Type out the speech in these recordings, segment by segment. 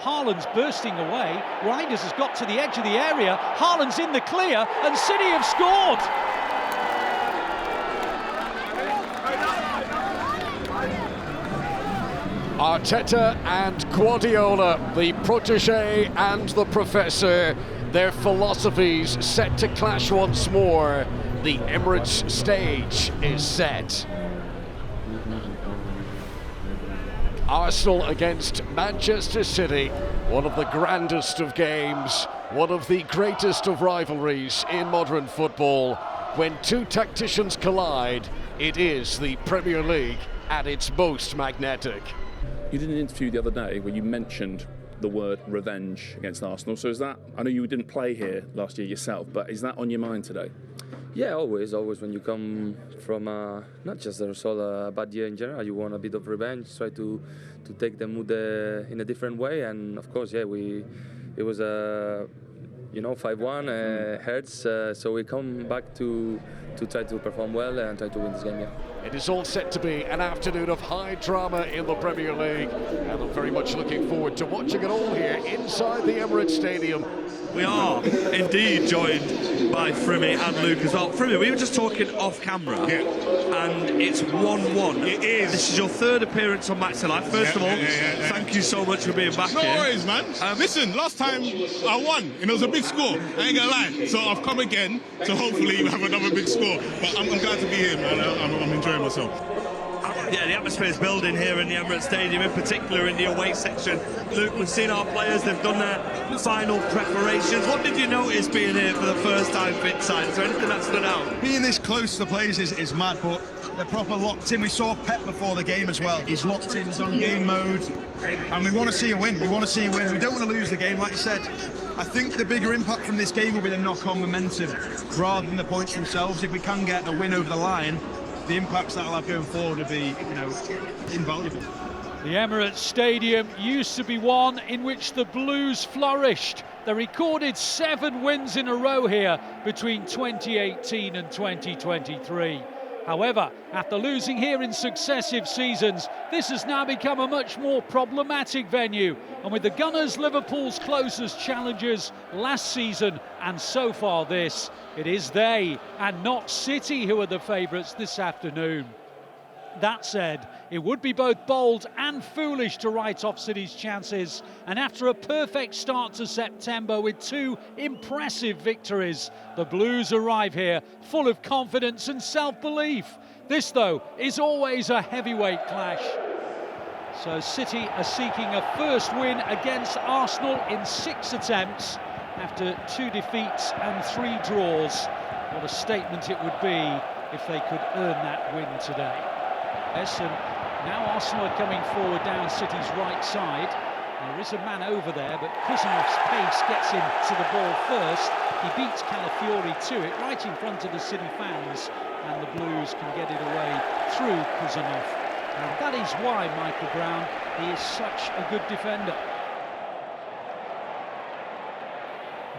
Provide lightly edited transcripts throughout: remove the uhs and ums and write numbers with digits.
Haaland's bursting away. Reinders has got to the edge of the area. Haaland's in the clear, and City have scored. Arteta and Guardiola, the protege and the professor, their philosophies set to clash once more. The Emirates stage is set. Arsenal against Manchester City, one of the grandest of games, one of the greatest of rivalries in modern football. When two tacticians collide, it is the Premier League at its most magnetic. You did an interview the other day where you mentioned the word revenge against Arsenal. So is that, I know you didn't play here last year yourself, but is that on your mind today? Yeah, always when you come from not just a result, a bad year in general, you want a bit of revenge, try to take the mood in a different way, and of course, yeah, it was 5-1, hurts, so we come back to try to perform well and try to win this game, yeah. It is all set to be an afternoon of high drama in the Premier League, and I'm very much looking forward to watching it all here inside the Emirates Stadium. We are indeed joined by Frimmy and Luke as well. Frimmy, we were just talking off camera, and it's 1-1. It is. This is your third appearance on Matchday Live. First of all, thank you so much for being back here. No worries, man. Listen, last time I won, and it was a big score. I ain't gonna lie. So I've come again, so hopefully we have another big score. But I'm glad to be here, man. I'm enjoying myself. Yeah, the atmosphere is building here in the Emirates Stadium, in particular in the away section. Luke, we've seen our players, they've done their final preparations. What did you notice being here for the first time fit side? Is there anything that stood out? Being this close to the players is mad, but they're proper locked in. We saw Pep before the game as well. He's locked in, he's on game mode, and we want to see a win. We want to see a win. We don't want to lose the game, like you said. I think the bigger impact from this game will be the knock-on momentum rather than the points themselves. If we can get a win over the line, the impacts that I'll have going forward will be, invaluable. The Emirates Stadium used to be one in which the Blues flourished. They recorded 7 wins in a row here between 2018 and 2023. However, after losing here in successive seasons, this has now become a much more problematic venue. And with the Gunners Liverpool's closest challengers last season and so far this, it is they and not City who are the favourites this afternoon. That said, it would be both bold and foolish to write off City's chances, and after a perfect start to September with 2 impressive victories, the Blues arrive here full of confidence and self-belief. This, though, is always a heavyweight clash. So City are seeking a first win against Arsenal in 6 attempts after 2 defeats and 3 draws. What a statement it would be if they could earn that win today. Yes, and now Arsenal are coming forward down City's right side. There is a man over there, but Kuzanov's pace gets him to the ball first. He beats Calafiori to it, right in front of the City fans, and the Blues can get it away through Kuzanov. And that is why, Michael Brown, he is such a good defender.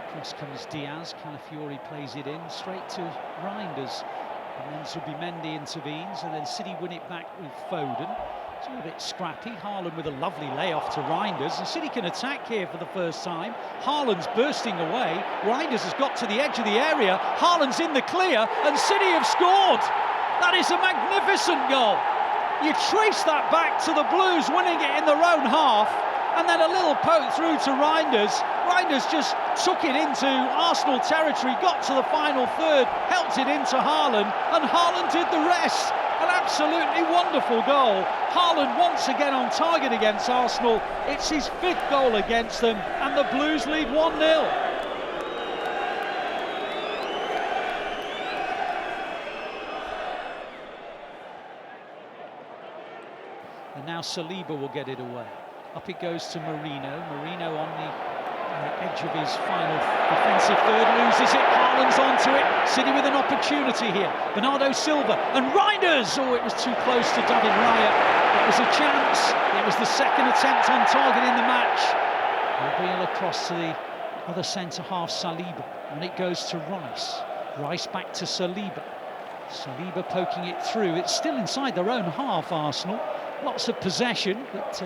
Across comes Diaz, Calafiori plays it in, straight to Reinders. And then Zubimendi intervenes, and then City win it back with Foden. It's all a bit scrappy. Haaland with a lovely layoff to Reinders, and City can attack here for the first time. Haaland's bursting away. Reinders has got to the edge of the area. Haaland's in the clear, and City have scored. That is a magnificent goal. You trace that back to the Blues winning it in their own half, and then a little poke through to Reinders. Reinders just took it into Arsenal territory, got to the final third, helped it into Haaland, and Haaland did the rest. An absolutely wonderful goal. Haaland once again on target against Arsenal. It's his 5th goal against them, and the Blues lead 1-0. And now Saliba will get it away. Up it goes to Marino. Marino on the edge of his final defensive third, loses it. Haaland's onto it. City with an opportunity here. Bernardo Silva and Reinders. Oh, it was too close to David Raya. It was a chance. It was the 2nd attempt on target in the match. Wheel across to the other centre half, Saliba, and it goes to Rice. Rice back to Saliba. Saliba poking it through. It's still inside their own half, Arsenal. Lots of possession, but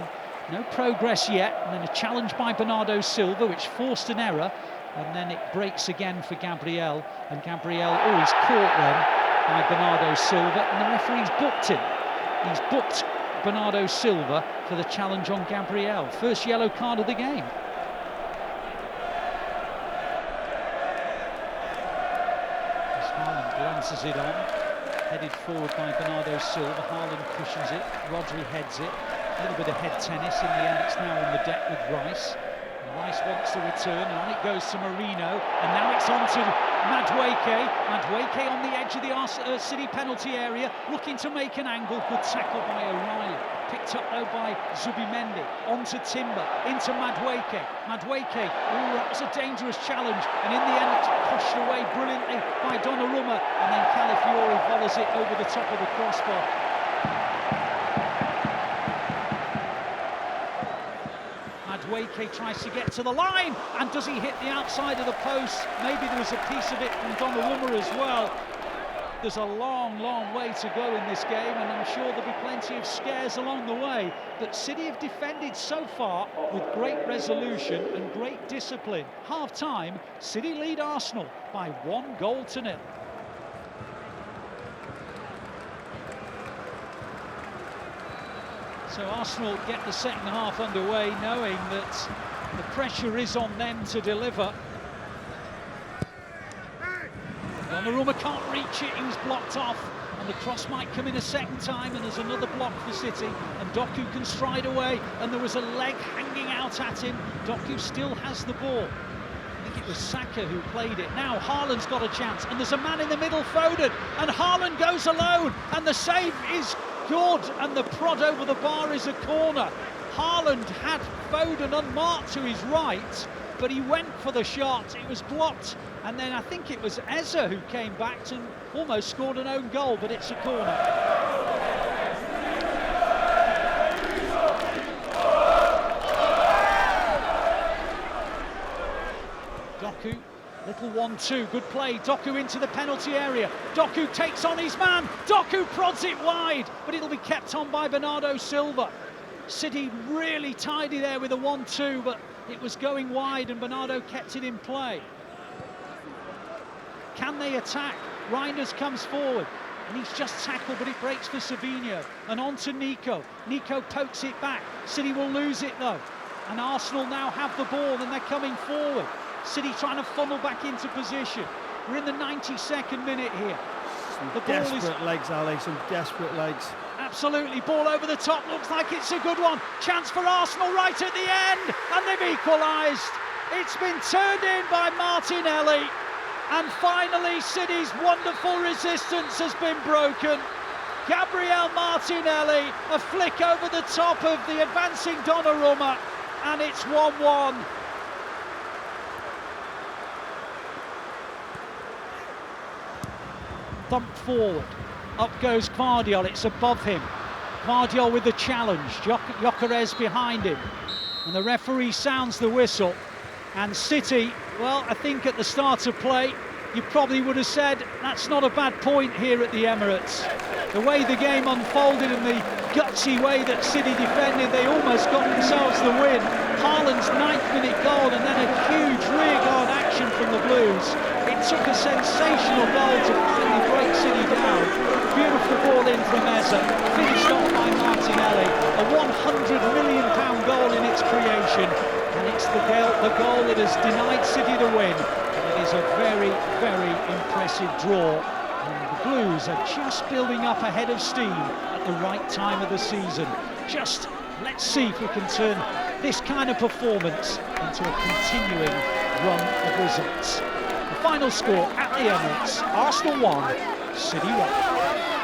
No progress yet, and then a challenge by Bernardo Silva, which forced an error, and then it breaks again for Gabriel, and Gabriel, he's caught then by Bernardo Silva, and the referee's booked him. He's booked Bernardo Silva for the challenge on Gabriel. First yellow card of the game. Haaland glances it on, headed forward by Bernardo Silva. Haaland cushions it, Rodri heads it. A little bit of head tennis. In the end, it's now on the deck with Rice. And Rice wants to return, and on it goes to Marino. And now it's on to Madueke. Madueke on the edge of the City penalty area, looking to make an angle. Good tackle by O'Reilly. Picked up though by Zubimendi. On to Timber, into Madueke. Madueke, that was a dangerous challenge. And in the end, it's pushed away brilliantly by Donnarumma. And then Calafiori follows it over the top of the crossbar. Madueke tries to get to the line, and does he hit the outside of the post? Maybe there was a piece of it from Donnarumma as well. There's a long, long way to go in this game, and I'm sure there'll be plenty of scares along the way. But City have defended so far with great resolution and great discipline. Half-time, City lead Arsenal by 1-0. So Arsenal get the second half underway, knowing that the pressure is on them to deliver. Donnarumma can't reach it, he was blocked off, and the cross might come in a second time, and there's another block for City, and Doku can stride away, and there was a leg hanging out at him. Doku still has the ball. I think it was Saka who played it. Now Haaland's got a chance, and there's a man in the middle, Foden, and Haaland goes alone, and the save is good, and the prod over the bar is a corner. Haaland had Foden unmarked to his right, but he went for the shot, it was blocked, and then I think it was Eze who came back and almost scored an own goal, but it's a corner. Doku, little 1-2, good play. Doku into the penalty area. Doku takes on his man. Doku prods it wide, but it'll be kept on by Bernardo Silva. City really tidy there with a 1-2, but it was going wide and Bernardo kept it in play. Can they attack? Reinders comes forward, and he's just tackled, but it breaks for Savinho. And on to Nico. Nico pokes it back. City will lose it though. And Arsenal now have the ball, and they're coming forward. City trying to funnel back into position. We're in the 92nd minute here. Some desperate legs, Ali, some desperate legs. Absolutely, ball over the top, looks like it's a good one. Chance for Arsenal right at the end, and they've equalised. It's been turned in by Martinelli, and finally City's wonderful resistance has been broken. Gabriel Martinelli, a flick over the top of the advancing Donnarumma, and it's 1-1. Thumped forward, up goes Gvardiol, it's above him. Gvardiol with the challenge, Gyökeres behind him, and the referee sounds the whistle. And City, well, I think at the start of play you probably would have said that's not a bad point here at the Emirates. The way the game unfolded and the gutsy way that City defended, they almost got themselves the win. Haaland's 9th minute goal, and then a huge rearguard action from the Blues. It took a sensational goal to finally break City down. Beautiful ball in from Eze, finished off by Martinelli. A £100 million goal in its creation, and it's the goal that has denied City the win. And it is a very, very impressive draw. And the Blues are just building up a head of steam at the right time of the season. Just let's see if we can turn this kind of performance into a continuing run of results. The final score at the Emirates, Arsenal 1, City 1.